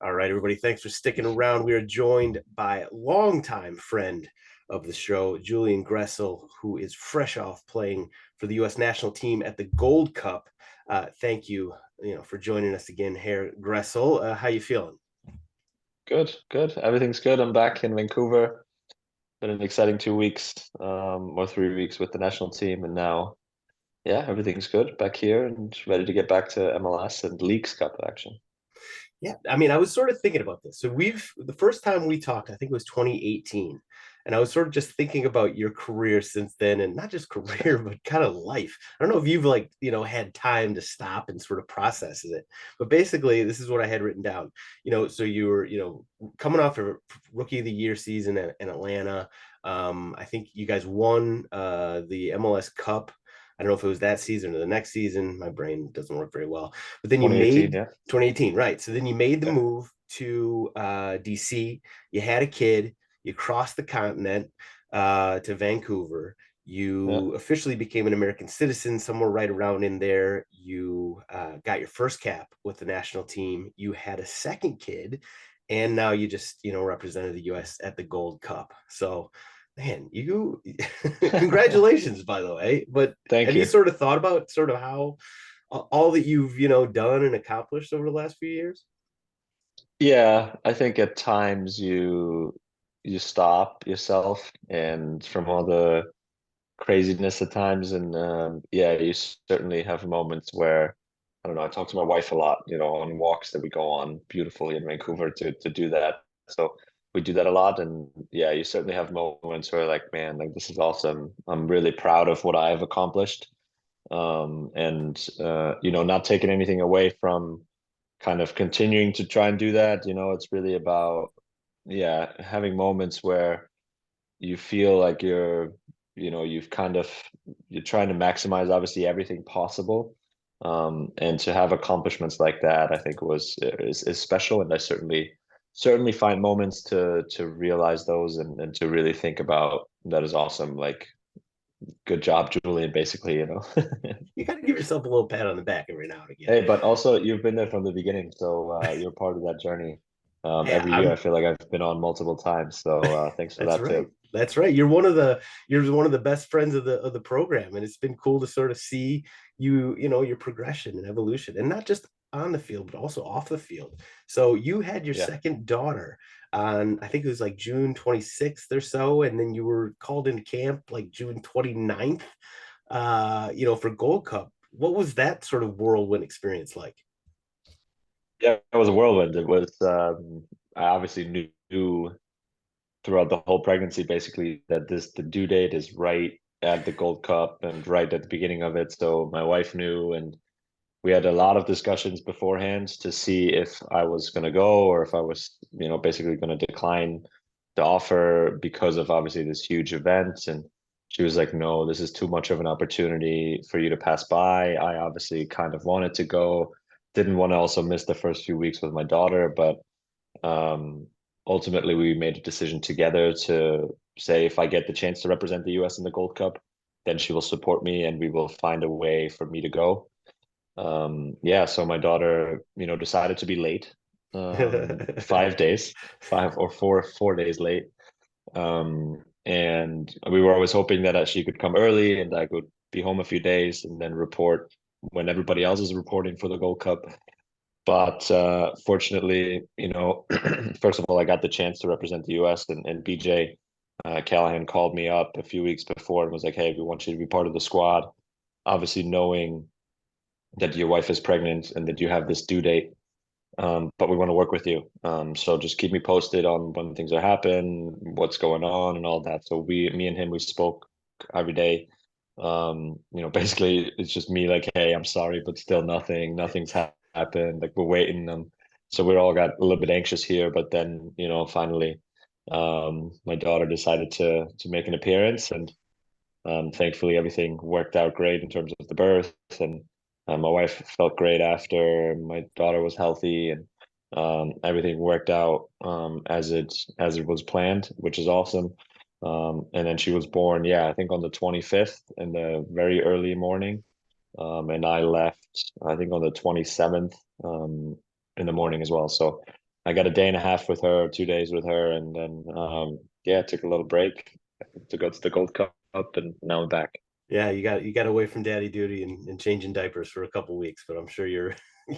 All right, everybody, thanks for sticking around. We are joined by longtime friend of the show, Julian Gressel, who is fresh off playing for the U.S. national team at the Gold Cup. Thank you, for joining us again here, Gressel. How you feeling? Good, good. Everything's good. I'm back in Vancouver. Been an exciting 2 weeks, or 3 weeks with the national team, and now, yeah, everything's good back here and ready to get back to MLS and Leagues Cup action. Yeah, I mean, I was sort of thinking about this. So the first time we talked, I think it was 2018. And I was sort of just thinking about your career since then, and not just career, but kind of life. I don't know if you've had time to stop and sort of process it. But basically, this is what I had written down. So you were, coming off a rookie of the year season in Atlanta. I think you guys won the MLS Cup. I don't know if it was that season or the next season. My brain doesn't work very well. But then you 2018, made yeah. 2018, right? So then you made the Yeah. move to DC. You had a kid. You crossed the continent to Vancouver. Yeah. You officially became an American citizen somewhere right around in there. You got your first cap with the national team. You had a second kid, and now you just represented the U.S. at the Gold Cup. So, man, you congratulations, by the way. But Thank have you you. sort of thought about sort of how all that you've done and accomplished over the last few years? Yeah, I think at times you stop yourself and from all the craziness at times, and yeah, you certainly have moments where I don't know. I talk to my wife a lot, on walks that we go on beautifully in Vancouver to do that. So we do that a lot, and yeah, you certainly have moments where like, man, like this is awesome. I'm really proud of what I've accomplished, and not taking anything away from kind of continuing to try and do that. It's really about yeah, having moments where you feel like you've kind of you're trying to maximize obviously everything possible. And to have accomplishments like that, I think is special. And I certainly find moments to realize those and to really think about that is awesome. Like, good job, Julian, basically. You got to give yourself a little pat on the back every now and again. Hey, but also you've been there from the beginning, so you're part of that journey. Hey, Every year I I'm feel like I've been on multiple times, so thanks for That's that right. too. That's right. You're one of the best friends of the program, and it's been cool to sort of see your progression and evolution, and not just on the field, but also off the field. So you had your Yeah. second daughter on, I think it was like June 26th or so, and then you were called into camp like June 29th, for Gold Cup. What was that sort of whirlwind experience like? Yeah, it was a whirlwind. It was I obviously knew throughout the whole pregnancy basically that the due date is right at the Gold Cup and right at the beginning of it. So my wife knew, and we had a lot of discussions beforehand to see if I was going to go or if I was, basically going to decline the offer because of obviously this huge event. And she was like, no, this is too much of an opportunity for you to pass by. I obviously kind of wanted to go, didn't want to also miss the first few weeks with my daughter, but um, ultimately we made a decision together to say if I get the chance to represent the US in the Gold Cup, then she will support me and we will find a way for me to go. Yeah, so my daughter, decided to be late, 5 days, 4 days late. And we were always hoping that she could come early and I could be home a few days and then report when everybody else is reporting for the Gold Cup. But fortunately, first of all, I got the chance to represent the US, and BJ Callahan called me up a few weeks before and was like, hey, we want you to be part of the squad. Obviously, knowing that your wife is pregnant and that you have this due date, but we want to work with you. So just keep me posted on when things are happening, what's going on, and all that. So me and him, we spoke every day. Basically, it's just me like, hey, I'm sorry, but still nothing's happened. Like we're waiting. So we all got a little bit anxious here, but then finally, my daughter decided to make an appearance, and thankfully, everything worked out great in terms of the birth, and my wife felt great after. My daughter was healthy, and everything worked out as it was planned, which is awesome. And then she was born, yeah, I think on the 25th in the very early morning, and I left, I think on the 27th in the morning as well. So I got a day and a half with her, 2 days with her, and then yeah, took a little break to go to the Gold Cup, and now I'm back. Yeah, you got away from daddy duty and changing diapers for a couple weeks, but I'm sure you're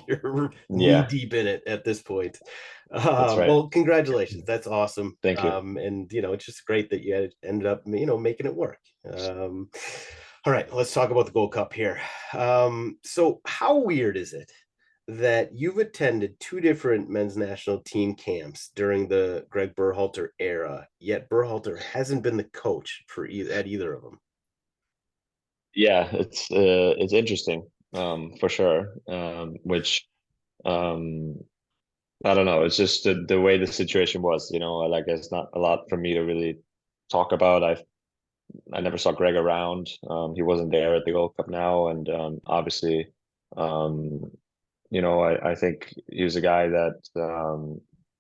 you're knee Yeah, deep in it at this point. that's right. Well, congratulations. That's awesome. Thank you. And it's just great that you ended up, making it work. All right, let's talk about the Gold Cup here. So how weird is it that you've attended two different men's national team camps during the Greg Berhalter era, yet Berhalter hasn't been the coach at either of them? Yeah, it's interesting, for sure. Which um I don't know. It's just the way the situation was, like it's not a lot for me to really talk about. I never saw Greg around. He wasn't there at the Gold Cup now, and obviously, um, I think he was a guy that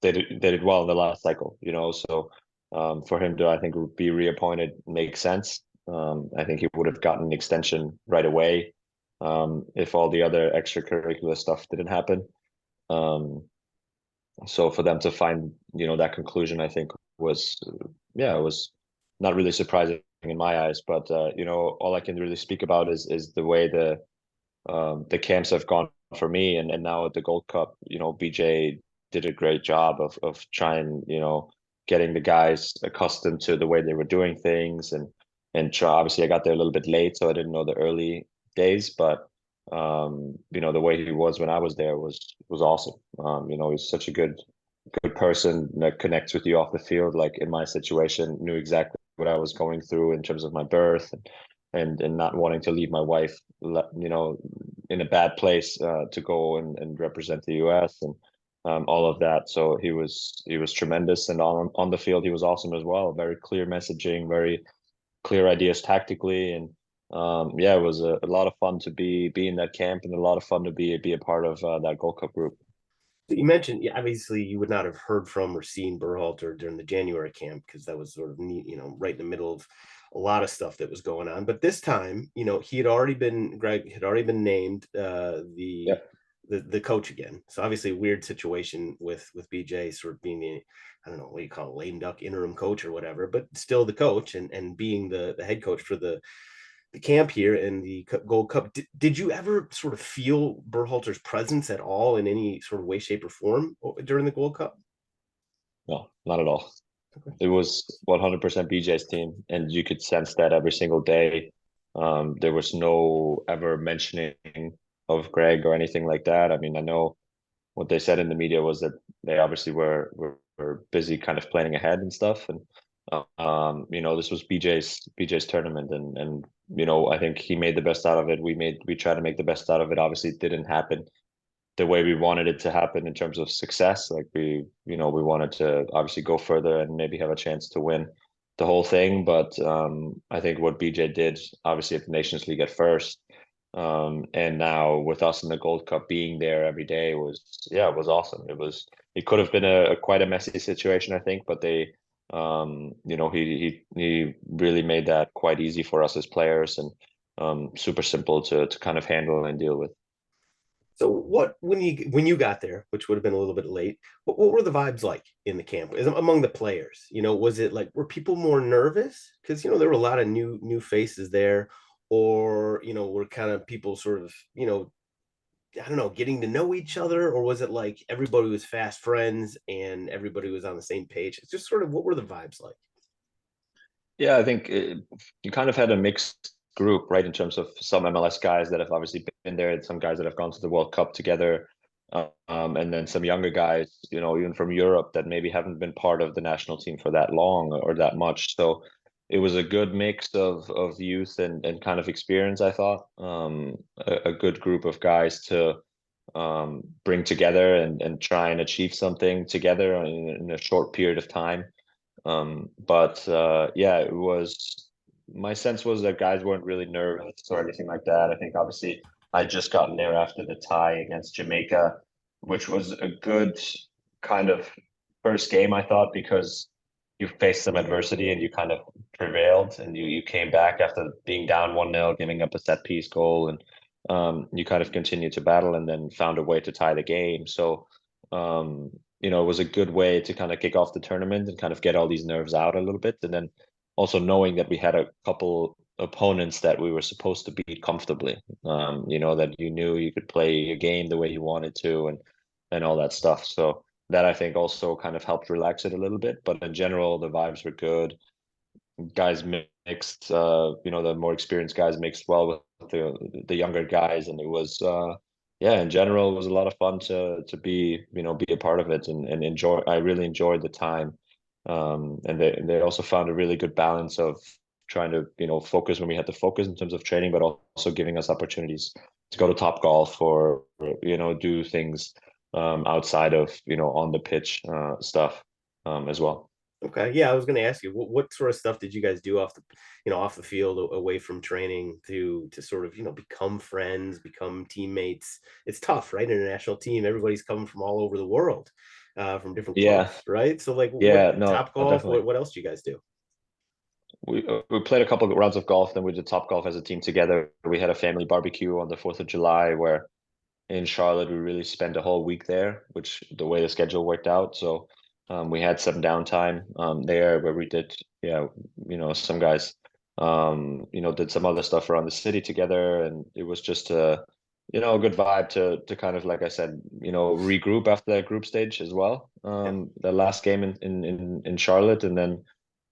they did well in the last cycle. So for him to, I think, be reappointed makes sense. I think he would have gotten an extension right away, if all the other extracurricular stuff didn't happen. Um, so for them to find, that conclusion, I think was, yeah, it was not really surprising in my eyes. But all I can really speak about is the way the camps have gone for me, and now at the Gold Cup, BJ did a great job of trying, getting the guys accustomed to the way they were doing things, and try. Obviously, I got there a little bit late, so I didn't know the early days, but the way he was when I was there was awesome. He's such a good person that connects with you off the field. Like in my situation, knew exactly what I was going through in terms of my birth, and not wanting to leave my wife, in a bad place, to go and represent the U.S. and all of that. So he was tremendous, and on the field he was awesome as well. Very clear messaging, very clear ideas tactically, and yeah, it was a lot of fun to be in that camp, and a lot of fun to be a part of that Gold Cup group. So you mentioned, yeah, obviously you would not have heard from or seen Berhalter during the January camp because that was sort of neat, right in the middle of a lot of stuff that was going on. But this time, Greg had already been named Yeah. the coach again. So obviously a weird situation with BJ sort of being the, I don't know what you call it, lame duck interim coach or whatever, but still the coach and being the head coach for the camp here in the Gold Cup. Did you ever sort of feel Berhalter's presence at all in any sort of way, shape, or form during the Gold Cup? No, not at all. Okay. It was 100% BJ's team, and you could sense that every single day. There was no ever mentioning of Greg or anything like that. I mean, I know what they said in the media was that they obviously were busy kind of planning ahead and stuff, and this was BJ's tournament, and I think he made the best out of it. We tried to make the best out of it. Obviously, it didn't happen the way we wanted it to happen in terms of success. Like we wanted to obviously go further and maybe have a chance to win the whole thing. But I think what BJ did, obviously at the Nations League at first, and now with us in the Gold Cup being there every day it was awesome. It could have been a quite a messy situation, I think, but he really made that quite easy for us as players, and super simple to kind of handle and deal with. So what when you got there, which would have been a little bit late, what were the vibes like in the camp among the players? Was it like were people more nervous because there were a lot of new faces there, or were kind of people sort of I don't know, getting to know each other, or was it like everybody was fast friends and everybody was on the same page? It's just sort of what were the vibes like? Yeah, I think you kind of had a mixed group, right? In terms of some MLS guys that have obviously been there, and some guys that have gone to the World Cup together, and then some younger guys, even from Europe that maybe haven't been part of the national team for that long or that much. So it was a good mix of youth and kind of experience, I thought. A good group of guys to bring together and try and achieve something together in a short period of time. But yeah, it was my sense was that guys weren't really nervous or anything like that. I think obviously I just gotten there after the tie against Jamaica, which was a good kind of first game, I thought, because you faced some adversity and you kind of prevailed, and you came back after being down 1-0, giving up a set piece goal, and you kind of continued to battle and then found a way to tie the game. So it was a good way to kind of kick off the tournament and kind of get all these nerves out a little bit. And then also knowing that we had a couple opponents that we were supposed to beat comfortably, that you knew you could play a game the way you wanted to and all that stuff. So that I think also kind of helped relax it a little bit. But in general, the vibes were good. Guys mixed, the more experienced guys mixed well with the younger guys, and it was yeah, in general, it was a lot of fun to be a part of it and enjoy. I really enjoyed the time, and they also found a really good balance of trying to focus when we had to focus in terms of training, but also giving us opportunities to go to Top Golf or do things outside of on the pitch stuff as well. Okay, yeah, I was going to ask you what sort of stuff did you guys do off the field away from training to sort of become friends, become teammates. It's tough, right? International team, everybody's coming from all over the world, from different Yeah, clubs, right? So like, what yeah, no, Top Golf? definitely. What else do you guys do? We played a couple of rounds of golf, then we did Top Golf as a team together. We had a family barbecue on the 4th of July where in Charlotte we really spent a whole week there, which the way the schedule worked out. So we had some downtime there where we did, yeah, some guys did some other stuff around the city together, and it was just a good vibe to kind of, like I said, regroup after that group stage as well. Yeah. The last game in Charlotte, and then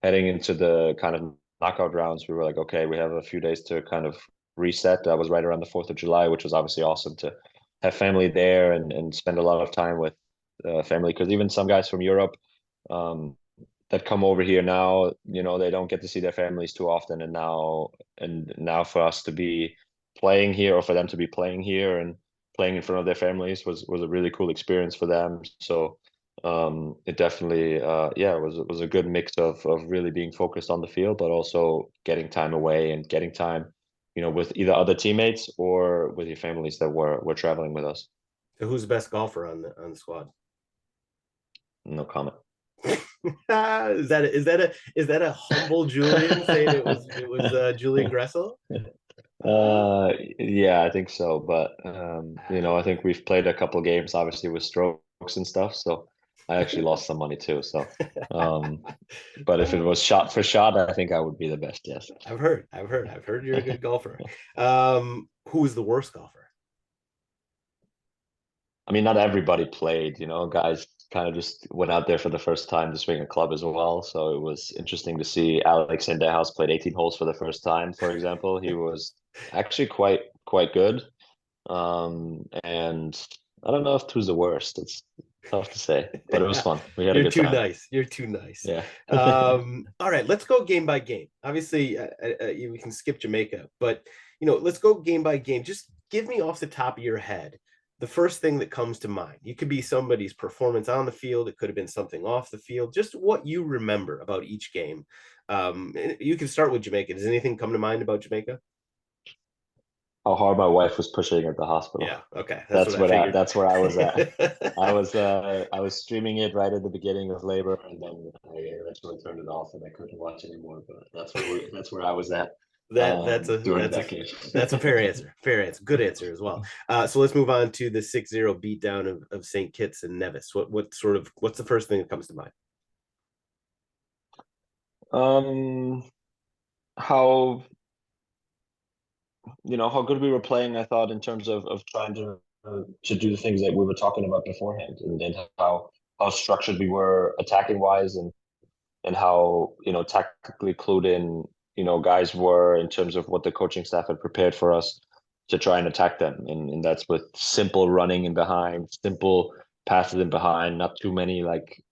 heading into the kind of knockout rounds, we were like, okay, we have a few days to kind of reset. That was right around the 4th of July, which was obviously awesome to have family there and spend a lot of time with family. Because even some guys from Europe um, that come over here now, they don't get to see their families too often. And now for us to be playing here, or for them to be playing here and playing in front of their families was a really cool experience for them. So it definitely yeah, it was a good mix of really being focused on the field, but also getting time away and getting time with either other teammates or with your families that were traveling with us. So who's the best golfer on the squad? No comment. Is that a humble Julian saying it was Julian Gressel? Uh, Yeah, I think so. But I uh, think we've played a couple games, obviously with strokes and stuff. So I actually lost some money too. So, um, but if it was shot for shot, I think I would be the best. Yes. I've heard you're a good golfer. Who's the worst golfer? I mean, not everybody played, guys kind of just went out there for the first time to swing a club as well. So it was interesting to see Alex House played 18 holes for the first time, for example. He was actually quite good. And I don't know if who's the worst. It's tough to say, but it was fun. We had a You're good too time. nice. You're too nice. Yeah. All right, let's go game by game. Obviously, we can skip Jamaica, but let's go game by game. Just give me off the top of your head the first thing that comes to mind. You could be somebody's performance on the field. It could have been something off the field. Just what you remember about each game. You can start with Jamaica. Does anything come to mind about Jamaica? How hard my wife was pushing at the hospital. Yeah. Okay. That's what That's I what I figured. that's where I was at. I was streaming it right at the beginning of labor, and then I eventually turned it off and I couldn't watch anymore. But that's where I was at That that's a during that's a that game. that's a fair answer. Fair answer. Good answer as well. So let's move on to the 6-0 beatdown of St. Kitts and Nevis. What's the first thing that comes to mind? Um, how how good we were playing, I thought, in terms of trying to do the things that we were talking about beforehand, and how structured we were attacking wise, and how tactically clued in guys were in terms of what the coaching staff had prepared for us to try and attack them, and that's with simple running in behind, simple passes in behind, not too many like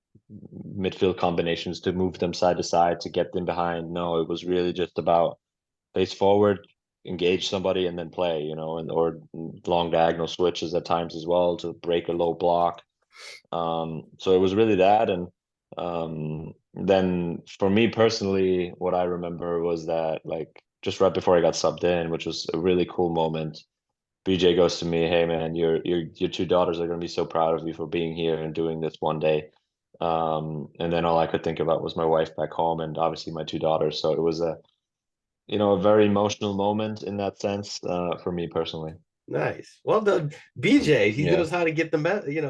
midfield combinations to move them side to side to get them behind. No, it was really just about face forward, engage somebody, and then play, and or long diagonal switches at times as well to break a low block. So it was really that, and then for me personally, what I remember was that like just right before I got subbed in, which was a really cool moment. BJ goes to me, "Hey man, your two daughters are going to be so proud of you for being here and doing this one day." And then all I could think about was my wife back home and obviously my two daughters. So it was a very emotional moment in that sense, for me personally. Nice. Well done, BJ. He Yeah, knows how to get the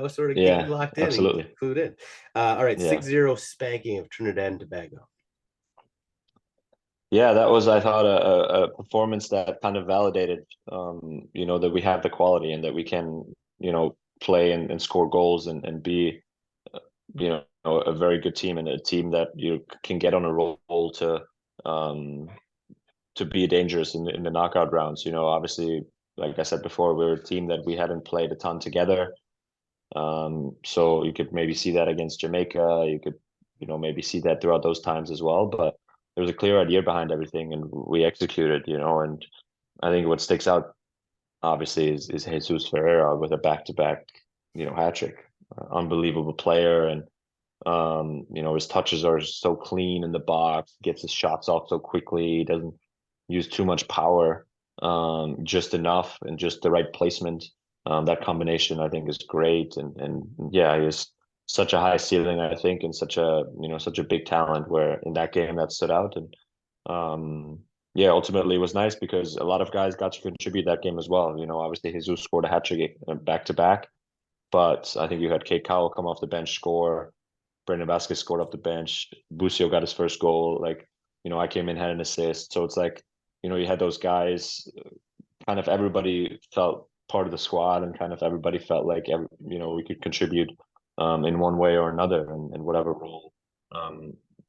sort of get you yeah, locked in and get you absolutely. clued in. All right, Yeah. 6-0 spanking of Trinidad and Tobago. Yeah, that was, I thought, a performance that kind of validated, that we have the quality and that we can, play and score goals and be, you know, a very good team and a team that you can get on a roll um, to be dangerous in the knockout rounds. Obviously, like I said before, we're a team that we hadn't played a ton together. So you could maybe see that against Jamaica. You could, maybe see that throughout those times as well. But there was a clear idea behind everything, and we executed. And I think what sticks out obviously is Jesus Ferreira with a back-to-back, hat trick. Unbelievable player, and his touches are so clean in the box, gets his shots off so quickly, doesn't use too much power, just enough and just the right placement. That combination I think is great, and yeah, he has such a high ceiling, I think, and such a big talent. Where in that game that stood out, and yeah, ultimately it was nice because a lot of guys got to contribute that game as well. Obviously Jesus scored a hat trick back to back, but I think you had Kate Cowell come off the bench score. Brendan Vasquez scored off the bench. Busio got his first goal. Like, I came in, had an assist. So it's like, you had those guys, kind of everybody felt part of the squad, and kind of everybody felt like, we could contribute in one way or another, and whatever role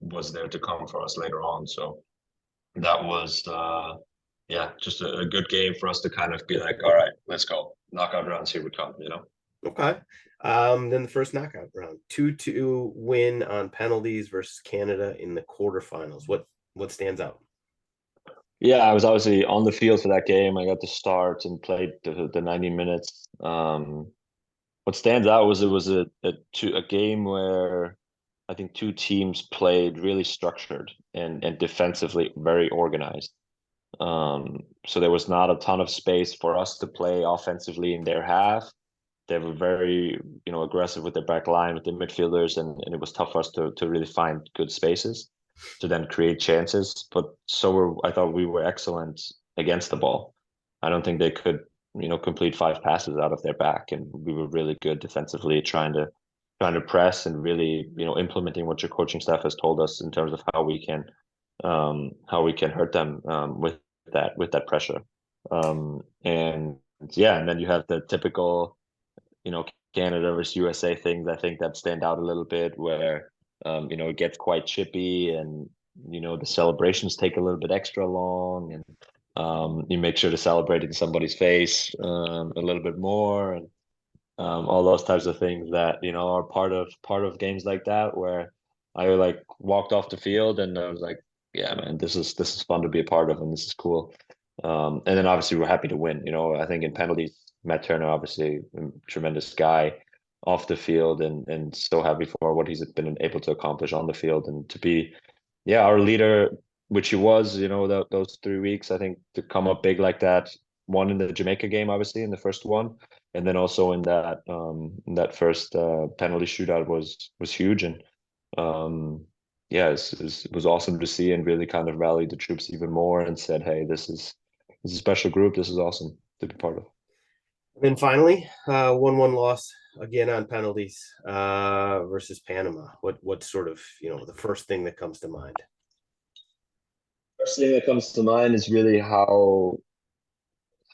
was there to come for us later on. So that was, yeah, just a good game for us to kind of be like, all right, let's go. Knockout rounds, here we come. Okay. Then the first knockout round, 2-2 win on penalties versus Canada in the quarterfinals. What stands out? Yeah, I was obviously on the field for that game. I got to start and played the 90 minutes. What stands out was it was a game where I think two teams played really structured and defensively very organized. So there was not a ton of space for us to play offensively in their half. They were very, aggressive with their back line, with their midfielders, and it was tough for us to really find good spaces to then create chances. But I thought we were excellent against the ball. I don't think they could, complete 5 passes out of their back, and we were really good defensively, trying to press and really, implementing what your coaching staff has told us in terms of how we can hurt them with that pressure. And yeah, and then you have the typical, you know, Canada versus USA things, I think, that stand out a little bit, where it gets quite chippy, and the celebrations take a little bit extra long, and you make sure to celebrate in somebody's face a little bit more, and all those types of things that are part of games like that, where I like walked off the field and I was like, yeah, man, this is fun to be a part of, and this is cool. And then obviously we're happy to win. I think in penalties, Matt Turner, obviously a tremendous guy off the field, and so happy for what he's been able to accomplish on the field, and to be, yeah, our leader, which he was, those 3 weeks, I think, to come up big like that. One in the Jamaica game, obviously, in the first one, and then also in that first penalty shootout was huge, and yeah, it was awesome to see, and really kind of rallied the troops even more and said, hey, this is a special group. This is awesome to be part of. And then finally, 1-1 loss again on penalties versus Panama. What sort of, the first thing that comes to mind? First thing that comes to mind is really how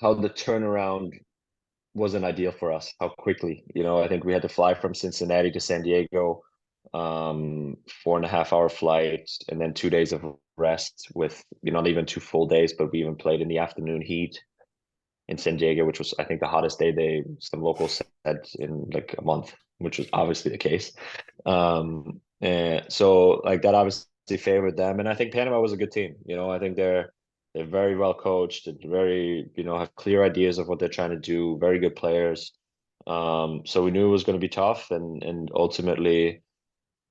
the turnaround wasn't ideal for us. How quickly, I think we had to fly from Cincinnati to San Diego, 4.5 hour flight, and then 2 days of rest with, not even 2 full days, but we even played in the afternoon heat in San Diego, which was, I think, the hottest day some locals said in like a month, which was obviously the case. And so like that obviously favored them, and I think Panama was a good team. I think they're very well coached and very, have clear ideas of what they're trying to do. Very good players. So we knew it was going to be tough, and ultimately,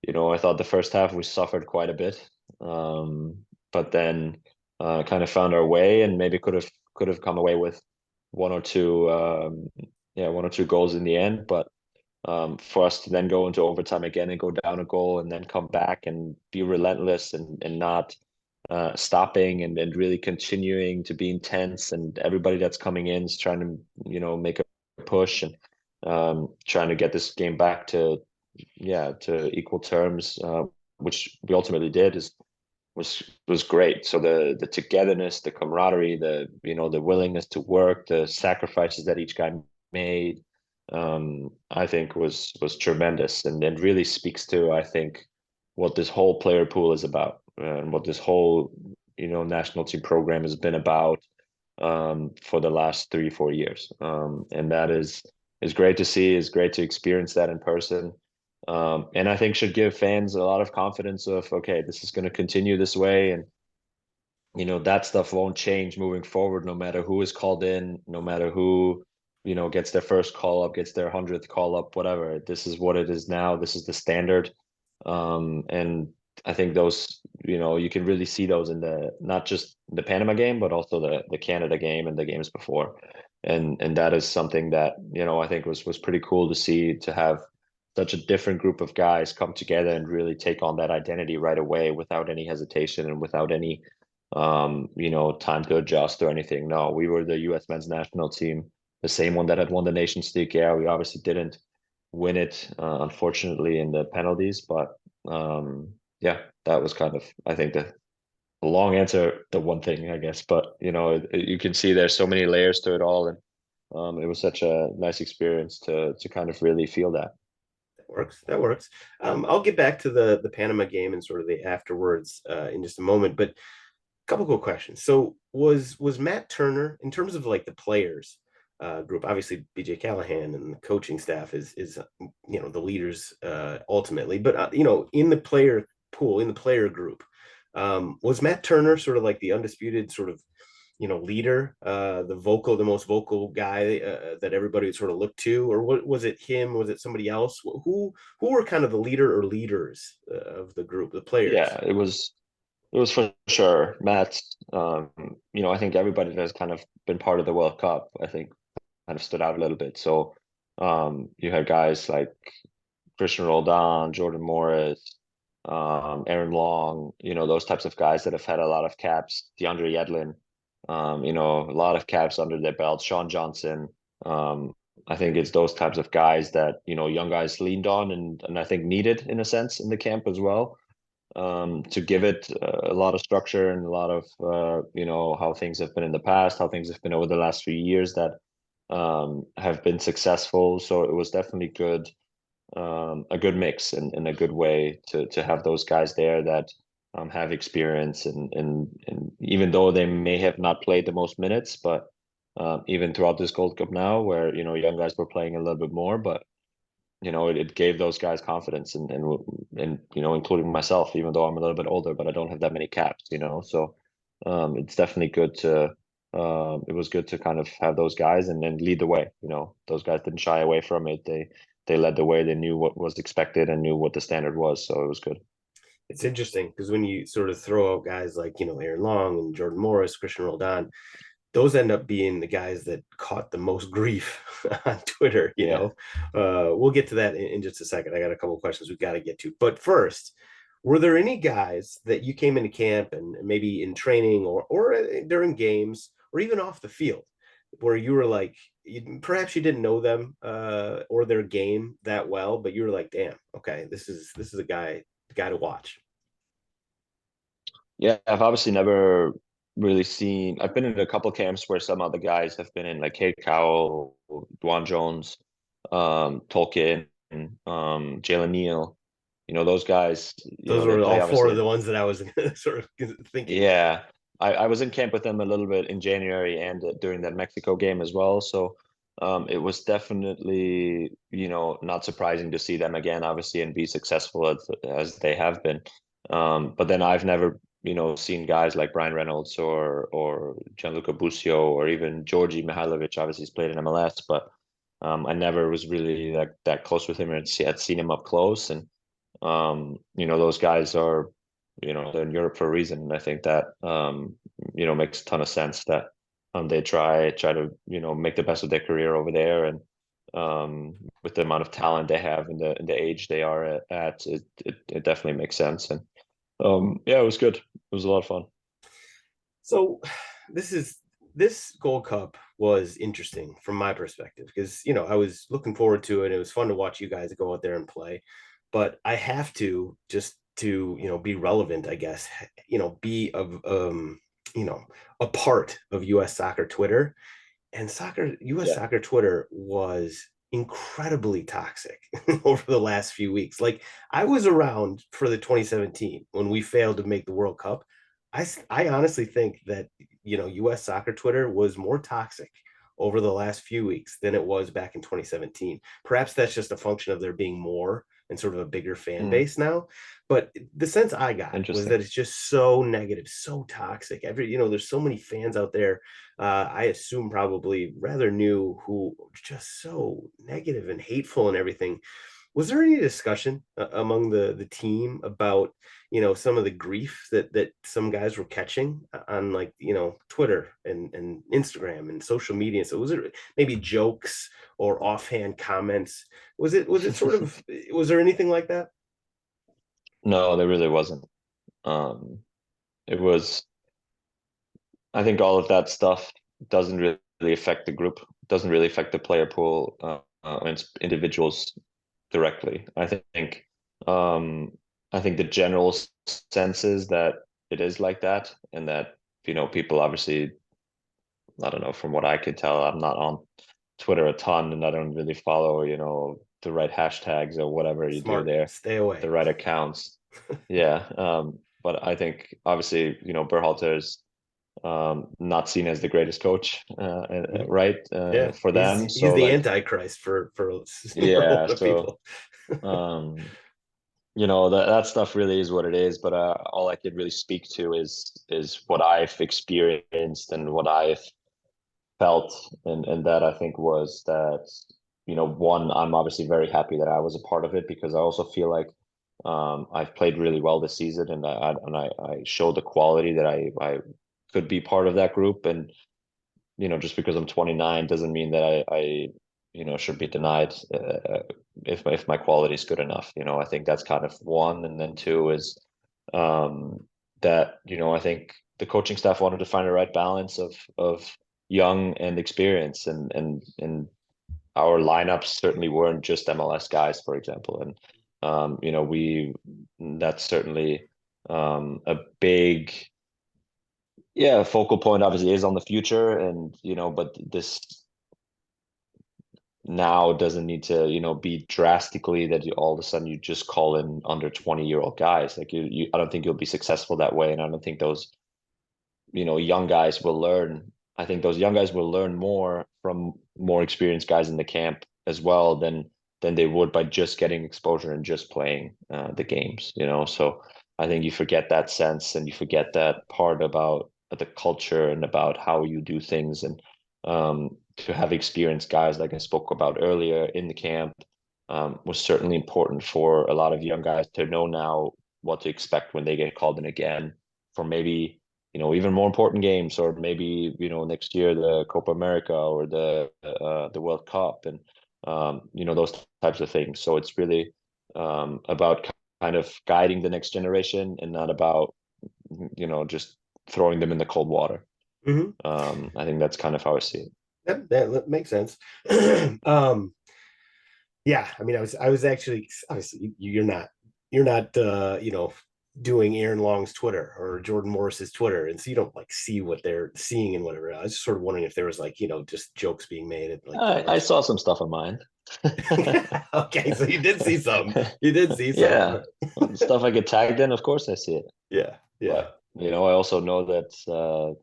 I thought the first half we suffered quite a bit, but then kind of found our way, and maybe could have come away with one or two, yeah, 1 or 2 goals in the end. But for us to then go into overtime again and go down a goal and then come back and be relentless, and not stopping and really continuing to be intense, and everybody that's coming in is trying to, make a push and trying to get this game back to, to equal terms, which we ultimately did, is was great. So the togetherness, the camaraderie, the willingness to work, the sacrifices that each guy made, I think was tremendous, and really speaks to, I think, what this whole player pool is about, and what this whole, national team program has been about, for the last 3 4 years, and that is great to see, is great to experience that in person, and I think should give fans a lot of confidence of, okay, this is going to continue this way, and that stuff won't change moving forward, no matter who is called in, no matter who, gets their first call up, gets their 100th call up, whatever. This is what it is now. This is the standard. And I think those, you can really see those in the, not just the Panama game, but also the Canada game and the games before. And that is something that, I think was pretty cool to see, to have such a different group of guys come together and really take on that identity right away without any hesitation and without any time to adjust or anything. No, we were the US men's national team, the same one that had won the Nations League. Yeah, we obviously didn't win it, unfortunately, in the penalties, but yeah, that was kind of, I think, the long answer, the one thing, I guess. But you can see there's so many layers to it all, and it was such a nice experience to kind of really feel that. That works. That works. I'll get back to the Panama game and sort of the afterwards in just a moment, but couple quick questions. So was Matt Turner, in terms of like the players group, obviously BJ Callahan and the coaching staff is the leaders ultimately, but in the player pool, in the player group, was Matt Turner sort of like the undisputed sort of leader, the most vocal guy that everybody would sort of look to, or what was it? Him? Was it somebody else? Who were kind of the leader or leaders of the group, the players? Yeah, it was for sure Matt. I think everybody that has kind of been part of the World Cup, I think, kind of stood out a little bit. So you had guys like Christian Roldan, Jordan Morris, Aaron Long, those types of guys that have had a lot of caps, DeAndre Yedlin, a lot of caps under their belt, Sean Johnson. I think it's those types of guys that, young guys leaned on and I think needed, in a sense, in the camp as well, to give it a lot of structure and a lot of, how things have been in the past, how things have been over the last few years that have been successful. So it was definitely good, a good mix and a good way to have those guys there that have experience, and even though they may have not played the most minutes, but even throughout this Gold Cup now, where young guys were playing a little bit more, but it gave those guys confidence, and including myself, even though I'm a little bit older, but I don't have that many caps, so it's definitely good to it was good to kind of have those guys and then lead the way. Those guys didn't shy away from it. They led the way. They knew what was expected and knew what the standard was, so it was good. It's interesting because when you sort of throw out guys like Aaron Long and Jordan Morris, Christian Roldan, those end up being the guys that caught the most grief on Twitter. Yeah. We'll get to that in just a second. I got a couple of questions we've got to get to, but first, were there any guys that you came into camp and maybe in training or during games or even off the field where you were like, perhaps you didn't know them or their game that well, but you were like, damn, okay, this is a guy to watch. Yeah, I've obviously never really seen. I've been in a couple camps where some other guys have been in, like Kate Cowell, Dwan Jones, Tolkien, Jalen Neal. Those guys, Those they were play all four of obviously. the ones that I was sort of thinking. Yeah, I was in camp with them a little bit in January and during that Mexico game as well. So it was definitely, not surprising to see them again, obviously, and be successful as they have been. But then I've never, seen guys like Brian Reynolds or Gianluca Busio or even Georgi Mihailovic. Obviously, he's played in MLS, but I never was really that close with him and had seen him up close. And those guys are, they're in Europe for a reason. And I think that, makes a ton of sense that they try to, make the best of their career over there. And with the amount of talent they have and the age they are at, it definitely makes sense. And yeah, it was good. It was a lot of fun. So this Gold Cup was interesting from my perspective because I was looking forward to it. It was fun to watch you guys go out there and play, but I have to just to be relevant, I guess. Be of you know a part of U.S. soccer Twitter, and U.S. Yeah. soccer Twitter was incredibly toxic over the last few weeks. Like, I was around for the 2017 when we failed to make the World Cup. I honestly think that U.S. soccer Twitter was more toxic over the last few weeks than it was back in 2017. Perhaps that's just a function of there being more and sort of a bigger fan Mm, base now. But the sense I got was interesting. that it's just so negative, so toxic. There's so many fans out there, I assume probably rather new, who just so negative and hateful and everything. Was there any discussion among the team about some of the grief that some guys were catching on, like, Twitter and Instagram and social media? So was it maybe jokes or offhand comments? Was it sort of, was there anything like that? No, there really wasn't. Um, it was, I think all of that stuff doesn't really affect the group, doesn't really affect the player pool and individuals directly. Um, I think the general sense is that it is like that, and that people obviously, I don't know, from what I could tell, I'm not on Twitter a ton, and I don't really follow the right hashtags or whatever you do Smart. there, Stay away. the right accounts. Yeah, but I think obviously Berhalter's not seen as the greatest coach, Mhm. right? Yeah, For them. he's So the like, antichrist for a yeah, lot of so people. um, that stuff really is what it is. But all I could really speak to is what I've experienced and what I've felt, and that I think was that one, I'm obviously very happy that I was a part of it because I also feel like I've played really well this season, and I showed the quality that I could be part of that group. And just because I'm 29 doesn't mean that I should be denied if my quality is good enough. I think that's kind of one, and then two is um, that I think the coaching staff wanted to find the right balance of young and experience, and our lineups certainly weren't just MLS guys, for example, and we that's certainly a big, yeah, focal point obviously is on the future, and but this now doesn't need to be drastically that you all of a sudden you just call in under 20-year-old guys. Like I don't think you'll be successful that way, and I don't think those young guys will learn. I think those young guys will learn more from more experienced guys in the camp as well than they would by just getting exposure and just playing the games. So I think you forget that sense, and you forget that part about the culture and about how you do things, and to have experienced guys like I spoke about earlier in the camp was certainly important for a lot of young guys to know now what to expect when they get called in again for maybe even more important games, or maybe next year the Copa America or the World Cup, and those types of things. So it's really about kind of guiding the next generation, and not about just throwing them in the cold water. Hmm. I think that's kind of how I see it. That makes sense. um, yeah, I mean, I was actually, obviously you're not doing Aaron Long's Twitter or Jordan Morris's Twitter, and so you don't like see what they're seeing and whatever. I was just sort of wondering if there was, like, just jokes being made at, like, the I large. saw some stuff of mine. Okay, so you did see some. You did see some. Yeah, the stuff I get tagged in, of course I see it. Yeah, yeah, But I also know that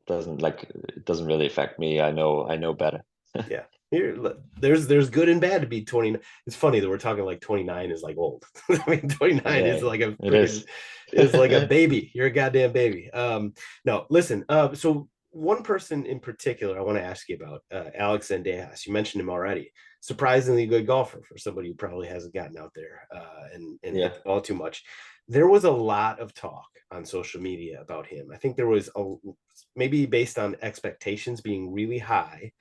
it doesn't really affect me. I know better. yeah. There's good and bad to be 20. It's funny that we're talking like 29 is like old. I mean, 29 is Yeah, like a it freaking, is. is like a baby. You're a goddamn baby. No, listen. So one person in particular I want to ask you about, Alex Zendejas. You mentioned him already. Surprisingly good golfer for somebody who probably hasn't gotten out there and hit Yeah. the ball too much. There was a lot of talk on social media about him. I think there was maybe based on expectations being really high,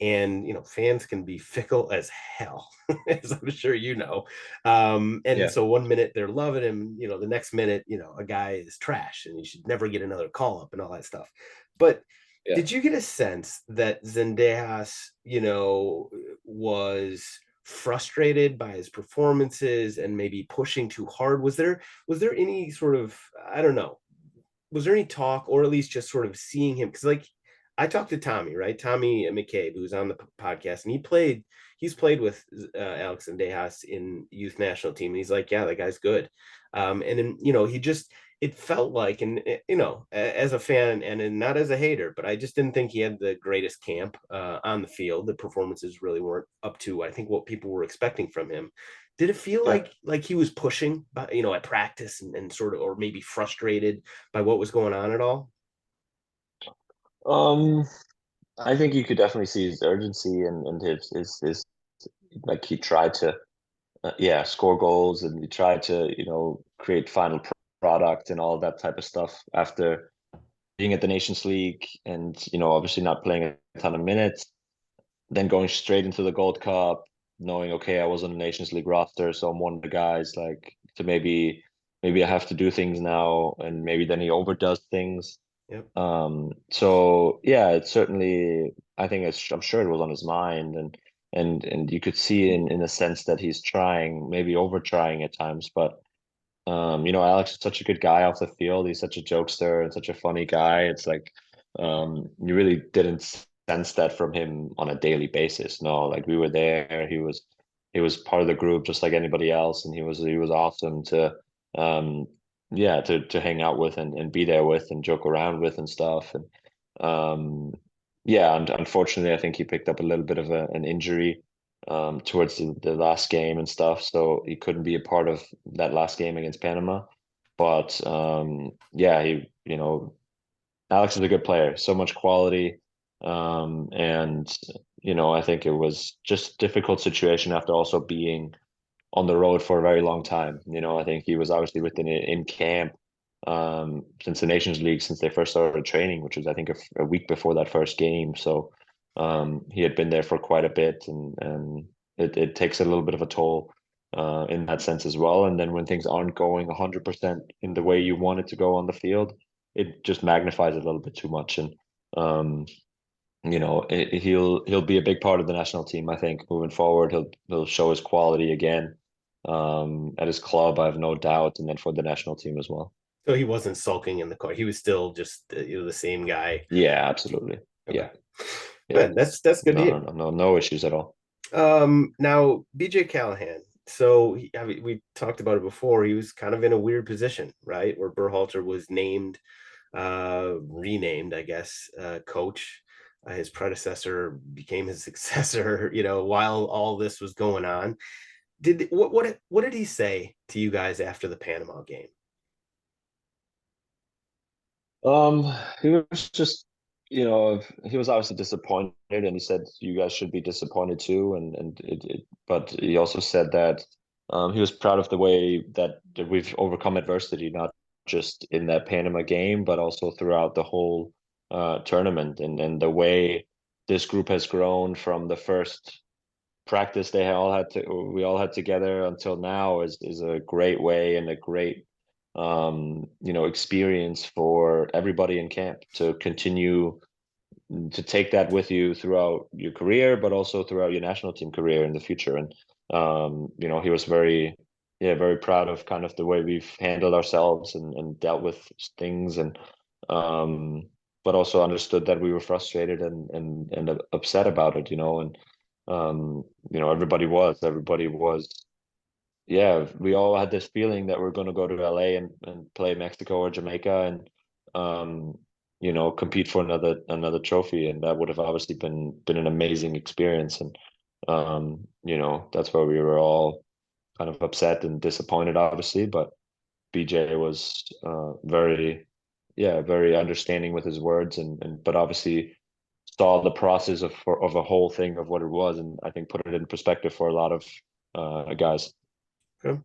and fans can be fickle as hell, as I'm sure you know. And Yeah. so one minute they're loving him, the next minute, a guy is trash and you should never get another call up and all that stuff. But Yeah. did you get a sense that Zendejas, was frustrated by his performances and maybe pushing too hard? Was there any sort of, I don't know, was there any talk, or at least just sort of seeing him? Because like I talked to Tommy, right? Tommy McCabe, who's on the podcast, and he's played with Alex and Dejas in youth national team. And he's like, yeah, that guy's good. And then he just, it felt like, and as a fan and not as a hater, but I just didn't think he had the greatest camp on the field. The performances really weren't up to, I think, what people were expecting from him. Did it feel Yeah. like he was pushing, at practice, and sort of, or maybe frustrated by what was going on at all? Um, I think you could definitely see his urgency and his like he tried to yeah, score goals, and he tried to, create final product and all that type of stuff after being at the Nations League and, obviously not playing a ton of minutes, then going straight into the Gold Cup, knowing, okay, I was on the Nations League roster, so I'm one of the guys, like, to maybe I have to do things now, and maybe then he overdoes things. Yep. So yeah, it's certainly, I think I'm sure it was on his mind, and you could see in a sense that he's trying, maybe over trying at times, but Alex is such a good guy off the field. He's such a jokester and such a funny guy. It's like you really didn't sense that from him on a daily basis. No, like we were there. He was part of the group just like anybody else, and he was awesome to um yeah to hang out with and be there with and joke around with and stuff. And yeah, and unfortunately, I think he picked up a little bit of an injury towards the last game and stuff. So he couldn't be a part of that last game against Panama. But yeah, Alex is a good player, so much quality. And I think it was just a difficult situation after also being on the road for a very long time. I think he was obviously within in camp since the Nations League, since they first started training, which was I think a week before that first game. So he had been there for quite a bit, and it takes a little bit of a toll in that sense as well. And then when things aren't going 100% in the way you want it to go on the field, it just magnifies it a little bit too much. And um, he'll be a big part of the national team. I think moving forward, he'll show his quality again at his club. I have no doubt, and then for the national team as well. So he wasn't sulking in the car. He was still just the same guy. Yeah, absolutely. Okay. Yeah, yeah. Man, that's good to No, hear. no, no, no, no issues at all. Now BJ Callahan. So I mean, we talked about it before. He was kind of in a weird position, right? Where Berhalter was renamed, I guess, coach. His predecessor became his successor, while all this was going on. What did he say to you guys after the Panama game? He was just, he was obviously disappointed, and he said you guys should be disappointed too. But he also said that he was proud of the way that we've overcome adversity, not just in that Panama game, but also throughout the whole tournament, and the way this group has grown from the first practice we all had together until now is a great way and a great experience for everybody in camp to continue to take that with you throughout your career, but also throughout your national team career in the future. And he was very proud of kind of the way we've handled ourselves and dealt with things, and um, but also understood that we were frustrated and upset about it, and everybody was yeah, we all had this feeling that we're going to go to LA and play Mexico or Jamaica and compete for another trophy, and that would have obviously been an amazing experience. And that's where we were all kind of upset and disappointed, obviously. But BJ was very understanding with his words, and but obviously saw the process of a whole thing of what it was, and I think put it in perspective for a lot of guys. Okay.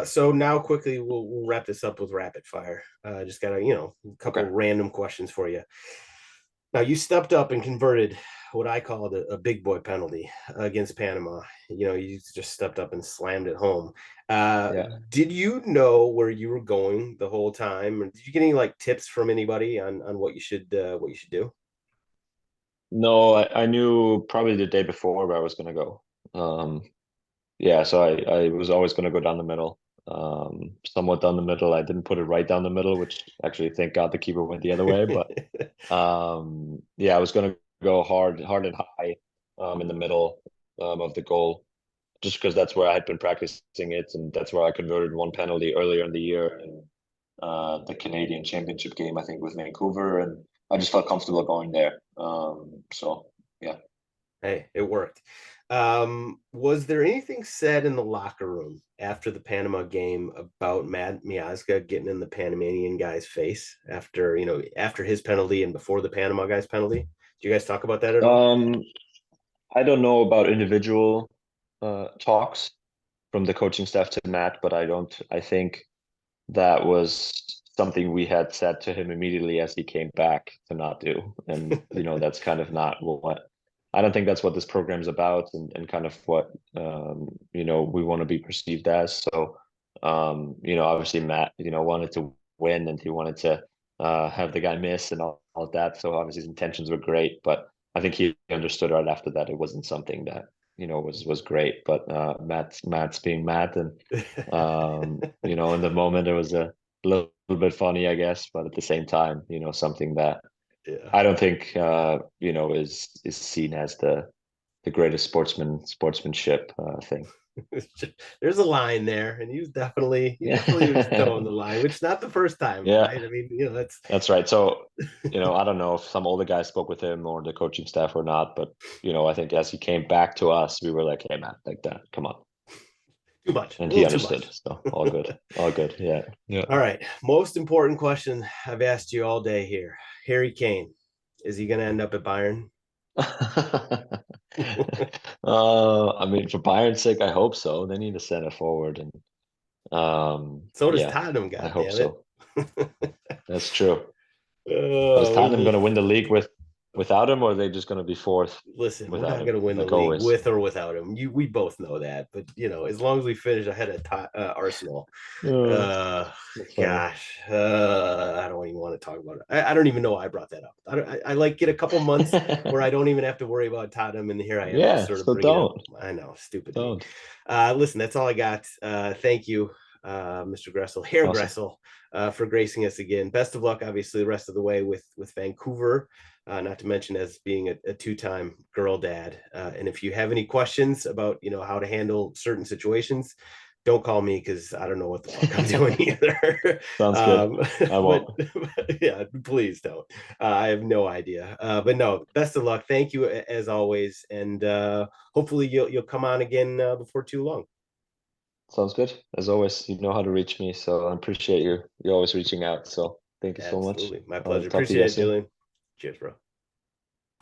So now quickly we'll wrap this up with rapid fire. Just got a couple Okay. random questions for you. Now you stepped up and converted what I called a big boy penalty against Panama. You just stepped up and slammed it home. Uh, Yeah. did you know where you were going the whole time? Or did you get any like tips from anybody on what you should do? No, I knew probably the day before where I was gonna go. Um, yeah, so I was always gonna go down the middle. Somewhat down the middle. I didn't put it right down the middle, which actually thank God the keeper went the other way. But yeah, I was gonna go hard and high in the middle of the goal, just because that's where I had been practicing it, and that's where I converted one penalty earlier in the year in the Canadian Championship game, I think, with Vancouver, and I just felt comfortable going there. So yeah. Hey, it worked. Was there anything said in the locker room after the Panama game about Matt Miazga getting in the Panamanian guy's face after his penalty and before the Panama guy's penalty? Do you guys talk about that at all? Um, I don't know about individual talks from the coaching staff to Matt, but I think that was something we had said to him immediately as he came back to not do. And, that's kind of not what I don't think that's what this program's about, and kind of what we want to be perceived as. So obviously Matt, wanted to win, and he wanted to have the guy miss and all of that. So obviously his intentions were great, but I think he understood right after that it wasn't something that, was great. But Matt's being Matt, and in the moment it was a little bit funny, I guess, but at the same time, something that Yeah. I don't think is seen as the greatest sportsmanship thing. There's a line there, and he definitely was towing Yeah. the line, which is not the first time, Yeah, right? I mean, that's that's right. So, I don't know if some older guys spoke with him or the coaching staff or not, but I think as he came back to us, we were like, "Hey, man, like that, come on," too much, a and he little too understood. much. So all good, all good. Yeah, yeah. All right. Most important question I've asked you all day here. Harry Kane, is he going to end up at Bayern? I mean, for Bayern's sake, I hope so. They need a center forward, and So does yeah, Tottenham, I God hope damn it. so. That's true. Is Oh, Tottenham going to win the league without him, or are they just going to be fourth listen, we're without not him, going to win the like league always? with or without him. We both know that, but as long as we finish ahead of Arsenal, Uh, uh, that's funny. gosh, I don't even want to talk about it. I don't even know why I brought that up. I like get a couple months where I don't even have to worry about Tottenham, and here I am just Yeah, sort of so bringing it up. don't, I know, stupid me. don't. Listen, that's all I got. Thank you, Mr. Gressel, Herr Awesome. Gressel, for gracing us again. Best of luck, obviously, the rest of the way with Vancouver. Not to mention as being a two-time girl dad. And if you have any questions about how to handle certain situations, don't call me because I don't know what the fuck I'm doing either. Sounds good. I But, won't. but yeah, please don't. I have no idea. But no, best of luck. Thank you as always, and hopefully you'll come on again before too long. Sounds good. As always, you know how to reach me, so I appreciate you. You're always reaching out. So thank you so much. Absolutely, my I'll pleasure. talk to you Appreciate guys it, soon. Julian. Cheers, bro.